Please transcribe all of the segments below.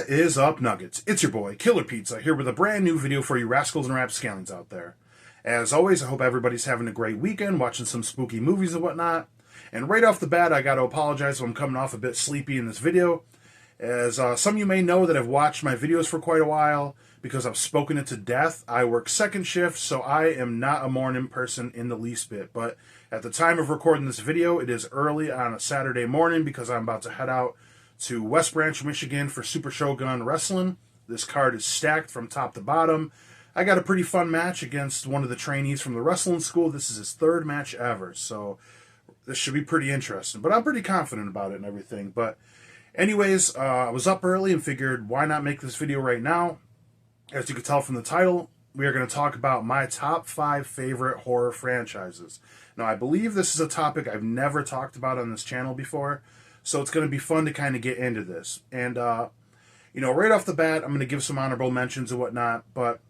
What is up, Nuggets? It's your boy, Killer Pizza, here with a brand new video for you rascals and rapscallions out there. As always, I hope everybody's having a great weekend, watching some spooky movies and whatnot. And right off the bat, I gotta apologize if I'm coming off a bit sleepy in this video. As some of you may know that have watched my videos for quite a while, because I've spoken it to death, I work second shift, so I am not a morning person in the least bit. But at the time of recording this video, it is early on a Saturday morning because I'm about to head out to West Branch, Michigan for Super Shogun Wrestling. This card is stacked from top to bottom. I got a pretty fun match against one of the trainees from the wrestling school. This is his third match ever, so this should be pretty interesting. But I'm pretty confident about it and everything. But anyways, I was up early and figured why not make this video right now. As you can tell from the title, we are going to talk about my top 5 favorite horror franchises. Now, I believe this is a topic I've never talked about on this channel before, so it's going to be fun to kind of get into this. And, right off the bat, I'm going to give some honorable mentions and whatnot, but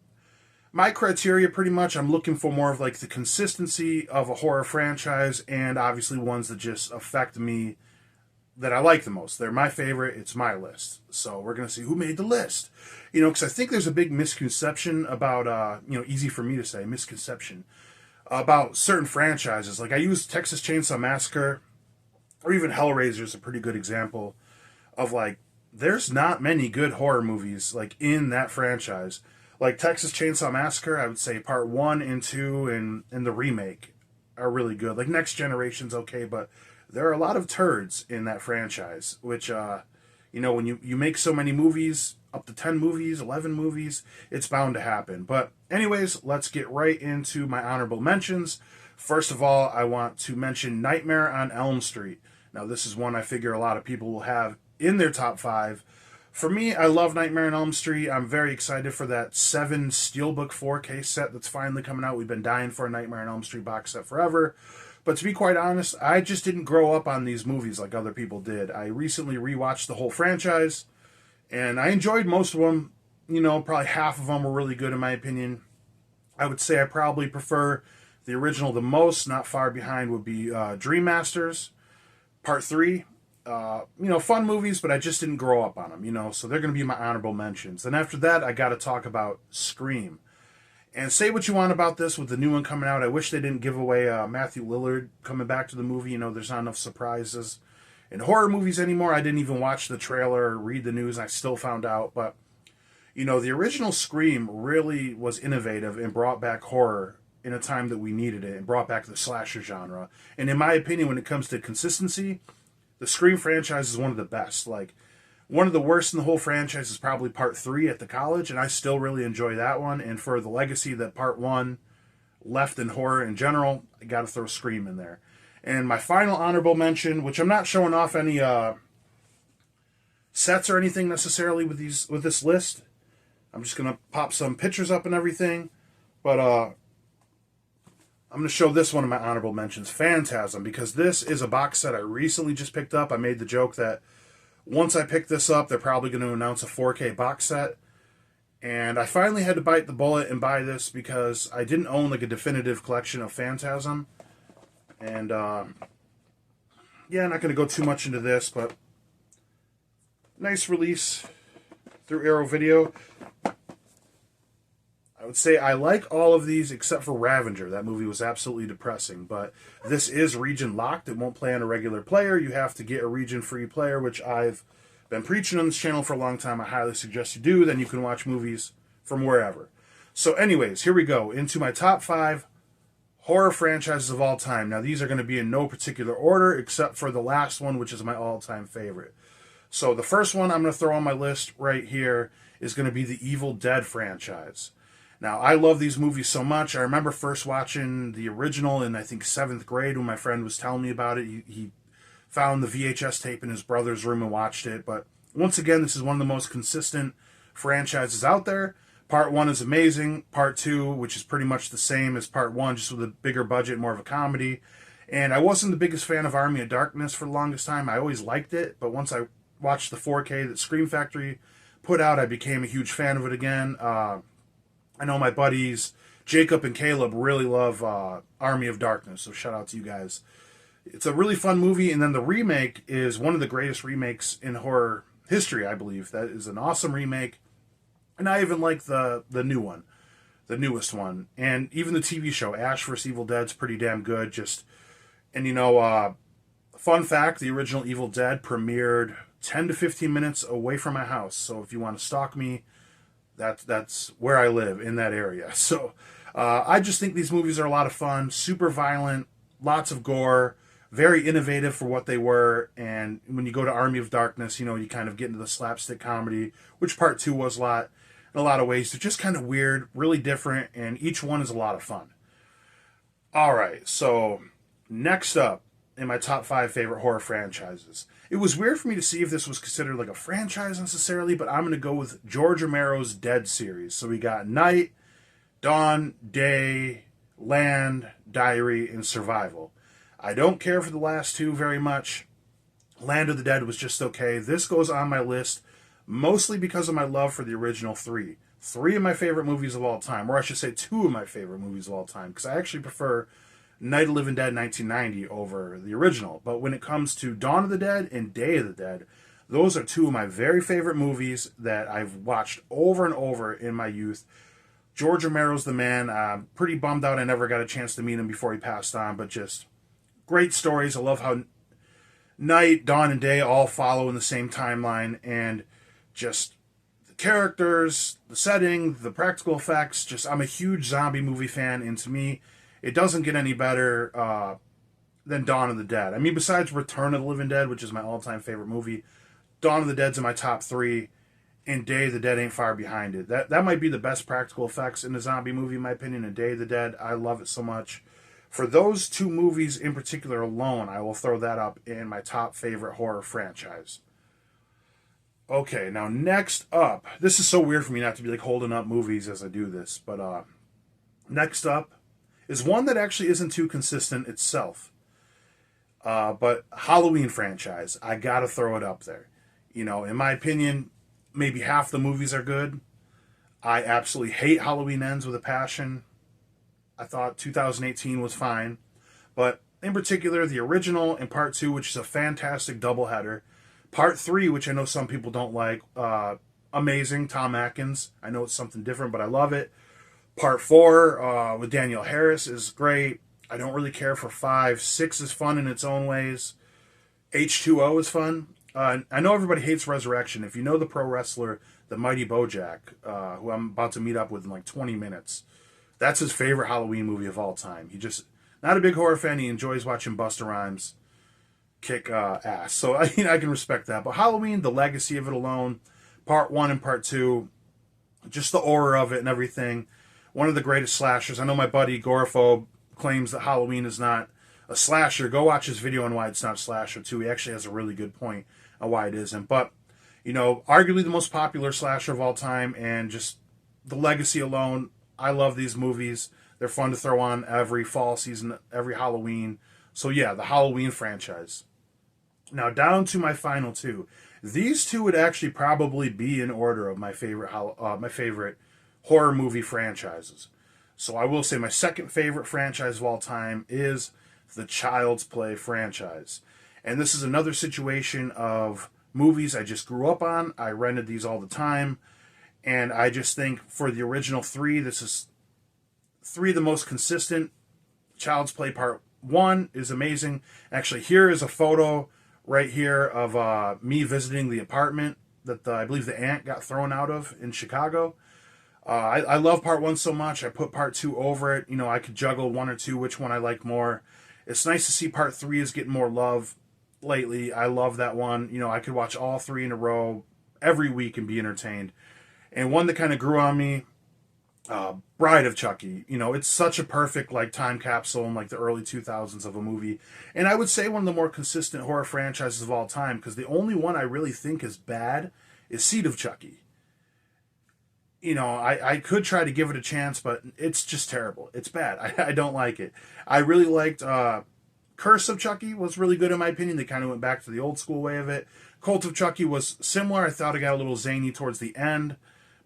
my criteria pretty much, I'm looking for more of like the consistency of a horror franchise and obviously ones that just affect me that I like the most. They're my favorite. It's my list. So we're going to see who made the list. Because I think there's a big misconception about, easy for me to say, misconception about certain franchises. Like I use Texas Chainsaw Massacre or even Hellraiser is a pretty good example of like, there's not many good horror movies like in that franchise. Like Texas Chainsaw Massacre, I would say part 1 and 2 and the remake are really good. Like Next Generation's okay, but there are a lot of turds in that franchise, which, when you make so many movies, up to 10 movies, 11 movies, it's bound to happen. But anyways, let's get right into my honorable mentions. First of all, I want to mention Nightmare on Elm Street. Now, this is one I figure a lot of people will have in their top 5. For me, I love Nightmare on Elm Street. I'm very excited for that 7 Steelbook 4K set that's finally coming out. We've been dying for a Nightmare on Elm Street box set forever. But to be quite honest, I just didn't grow up on these movies like other people did. I recently rewatched the whole franchise, and I enjoyed most of them. Probably half of them were really good in my opinion. I would say I probably prefer the original the most. Not far behind would be Dream Masters, Part 3. Fun movies, but I just didn't grow up on them, so they're going to be my honorable mentions. Then after that, I got to talk about Scream. And say what you want about this with the new one coming out. I wish they didn't give away Matthew Lillard coming back to the movie. There's not enough surprises in horror movies anymore. I didn't even watch the trailer or read the news. I still found out. But, the original Scream really was innovative and brought back horror in a time that we needed it and brought back the slasher genre. And in my opinion, when it comes to consistency, the Scream franchise is one of the best. Like, one of the worst in the whole franchise is probably Part 3 at the college, and I still really enjoy that one. And for the legacy that Part 1 left in horror in general, I got to throw Scream in there. And my final honorable mention, which I'm not showing off any sets or anything necessarily with this list. I'm just going to pop some pictures up and everything. But I'm going to show this one of my honorable mentions, Phantasm, because this is a box set I recently just picked up. I made the joke that once I pick this up, they're probably going to announce a 4K box set. And I finally had to bite the bullet and buy this because I didn't own like a definitive collection of Phantasm. And, I'm not going to go too much into this, but nice release through Arrow Video. I would say I like all of these except for Ravager. That movie was absolutely depressing, but this is region locked. It won't play on a regular player. You have to get a region free player, which I've been preaching on this channel for a long time. I highly suggest you do. Then you can watch movies from wherever. So anyways, here we go into my top 5 horror franchises of all time. Now these are going to be in no particular order except for the last one, which is my all-time favorite. So the first one I'm going to throw on my list right here is going to be the Evil Dead franchise. Now, I love these movies so much. I remember first watching the original in, I think, 7th grade when my friend was telling me about it. He found the VHS tape in his brother's room and watched it. But once again, this is one of the most consistent franchises out there. Part 1 is amazing. Part 2, which is pretty much the same as Part 1, just with a bigger budget, more of a comedy. And I wasn't the biggest fan of Army of Darkness for the longest time. I always liked it. But once I watched the 4K that Scream Factory put out, I became a huge fan of it again. I know my buddies, Jacob and Caleb, really love Army of Darkness, so shout out to you guys. It's a really fun movie, and then the remake is one of the greatest remakes in horror History, I believe. That is an awesome remake. And I even like the new one, the newest one. And even the TV show, Ash vs. Evil Dead's pretty damn good. And fun fact, the original Evil Dead premiered 10 to 15 minutes away from my house. So if you want to stalk me, that's where I live, in that area. So I just think these movies are a lot of fun, super violent, lots of gore, very innovative for what they were. And when you go to Army of Darkness, you kind of get into the slapstick comedy, which part 2 was in a lot of ways. They're just kind of weird, really different, and each one is a lot of fun. All right, so next up in my top 5 favorite horror franchises. It was weird for me to see if this was considered like a franchise necessarily, but I'm going to go with George Romero's Dead series. So we got Night, Dawn, Day, Land, Diary, and Survival. I don't care for the last 2 very much. Land of the Dead was just okay. This goes on my list mostly because of my love for the original 3. 3 of my favorite movies of all time, or I should say 2 of my favorite movies of all time, because I actually prefer Night of the Living Dead 1990 over the original. But when it comes to Dawn of the Dead and Day of the Dead, those are 2 of my very favorite movies that I've watched over and over in my youth. George Romero's the man. I'm pretty bummed out I never got a chance to meet him before he passed on, but just great stories. I love how Night, Dawn, and Day all follow in the same timeline, and just the characters, the setting, the practical effects. I'm a huge zombie movie fan, and to me, it doesn't get any better than Dawn of the Dead. I mean, besides Return of the Living Dead, which is my all-time favorite movie, Dawn of the Dead's in my top 3, and Day of the Dead ain't far behind it. That might be the best practical effects in a zombie movie, in my opinion, and Day of the Dead. I love it so much. For those 2 movies in particular alone, I will throw that up in my top favorite horror franchise. Okay, now next up, this is so weird for me not to be like holding up movies as I do this, but next up is one that actually isn't too consistent itself. But Halloween franchise, I gotta throw it up there. In my opinion, maybe half the movies are good. I absolutely hate Halloween Ends with a passion. I thought 2018 was fine. But in particular, the original and part 2, which is a fantastic doubleheader. Part 3, which I know some people don't like, amazing, Tom Atkins. I know it's something different, but I love it. Part 4 with Danielle Harris is great. I don't really care for 5. 6 is fun in its own ways. H2O is fun. I know everybody hates Resurrection. If you know the pro wrestler, the Mighty Bojack, who I'm about to meet up with in like 20 minutes, that's his favorite Halloween movie of all time. He just, not a big horror fan. He enjoys watching Busta Rhymes kick ass. So I can respect that. But Halloween, the legacy of it alone, part 1 and part 2, just the aura of it and everything. One of the greatest slashers. I know my buddy Goraphobe claims that Halloween is not a slasher. Go watch his video on why it's not a slasher too. He actually has a really good point on why it isn't. But, arguably the most popular slasher of all time, and just the legacy alone. I love these movies. They're fun to throw on every fall season, every Halloween. So yeah, the Halloween franchise. Now down to my final 2. These 2 would actually probably be in order of my favorite horror movie franchises. So I will say my second favorite franchise of all time is the Child's Play franchise. And this is another situation of movies I just grew up on. I rented these all the time. And I just think for the original 3, this is 3 of the most consistent. Child's Play Part 1 is amazing. Actually, here is a photo right here of me visiting the apartment that I believe the aunt got thrown out of in Chicago. I love part 1 so much. I put part 2 over it. I could juggle 1 or 2, which one I like more. It's nice to see part 3 is getting more love lately. I love that one. I could watch all 3 in a row every week and be entertained. And one that kind of grew on me, Bride of Chucky. It's such a perfect time capsule in the early 2000s of a movie. And I would say one of the more consistent horror franchises of all time, because the only one I really think is bad is Seed of Chucky. I could try to give it a chance, but it's just terrible. It's bad. I don't like it. I really liked Curse of Chucky was really good in my opinion. They kind of went back to the old school way of it. Cult of Chucky was similar. I thought it got a little zany towards the end,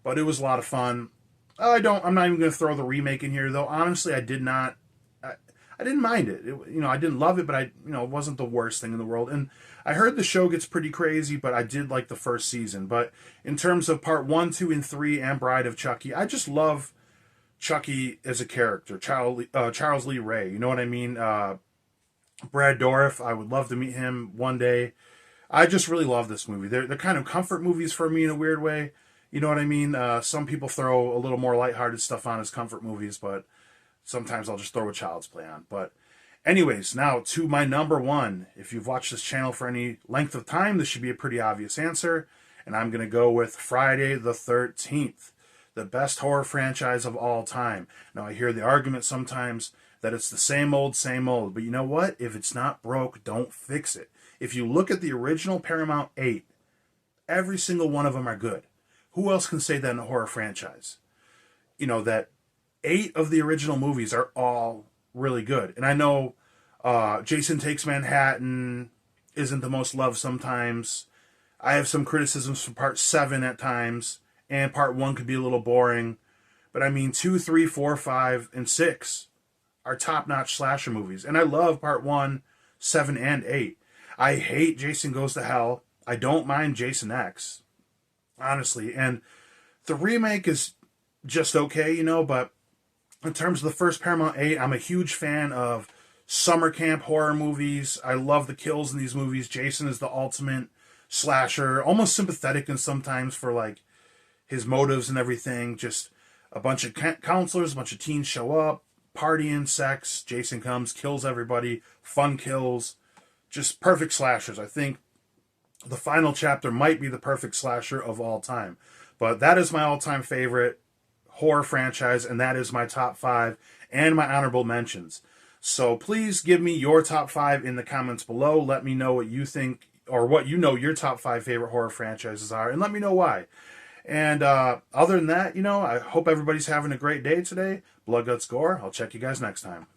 but it was a lot of fun. I'm not even going to throw the remake in here, though. Honestly, I I didn't mind it. I didn't love it, but it wasn't the worst thing in the world. And I heard the show gets pretty crazy, but I did like the first season. But in terms of part 1, 2, and 3 and Bride of Chucky, I just love Chucky as a character. Charles Lee Ray, you know what I mean? Brad Dourif, I would love to meet him one day. I just really love this movie. They're kind of comfort movies for me in a weird way. You know what I mean? Some people throw a little more lighthearted stuff on as comfort movies, but sometimes I'll just throw a Child's Play on. But anyways, now to my number one. If you've watched this channel for any length of time, this should be a pretty obvious answer. And I'm going to go with Friday the 13th, the best horror franchise of all time. Now, I hear the argument sometimes that it's the same old, but you know what? If it's not broke, don't fix it. If you look at the original Paramount 8, every single one of them are good. Who else can say that in a horror franchise? That 8 of the original movies are all really good. And I know Jason Takes Manhattan isn't the most loved sometimes. I have some criticisms for part 7 at times, and part 1 could be a little boring. But I mean, 2, 3, 4, 5, and 6 are top-notch slasher movies. And I love part 1, 7, and 8. I hate Jason Goes to Hell. I don't mind Jason X, honestly. And the remake is just okay, but in terms of the first Paramount 8, I'm a huge fan of summer camp horror movies. I love the kills in these movies. Jason is the ultimate slasher, almost sympathetic and sometimes for like his motives and everything. Just a bunch of counselors, a bunch of teens show up, partying, sex. Jason comes, kills everybody, fun kills. Just perfect slashers. I think the final chapter might be the perfect slasher of all time. But that is my all-time favorite horror franchise, and that is my top 5 and my honorable mentions. So please give me your top 5 in the comments below. Let me know what you think, or what your top 5 favorite horror franchises are, and let me know why. And other than that, I hope everybody's having a great day today. Blood, Guts, Gore. I'll check you guys next time.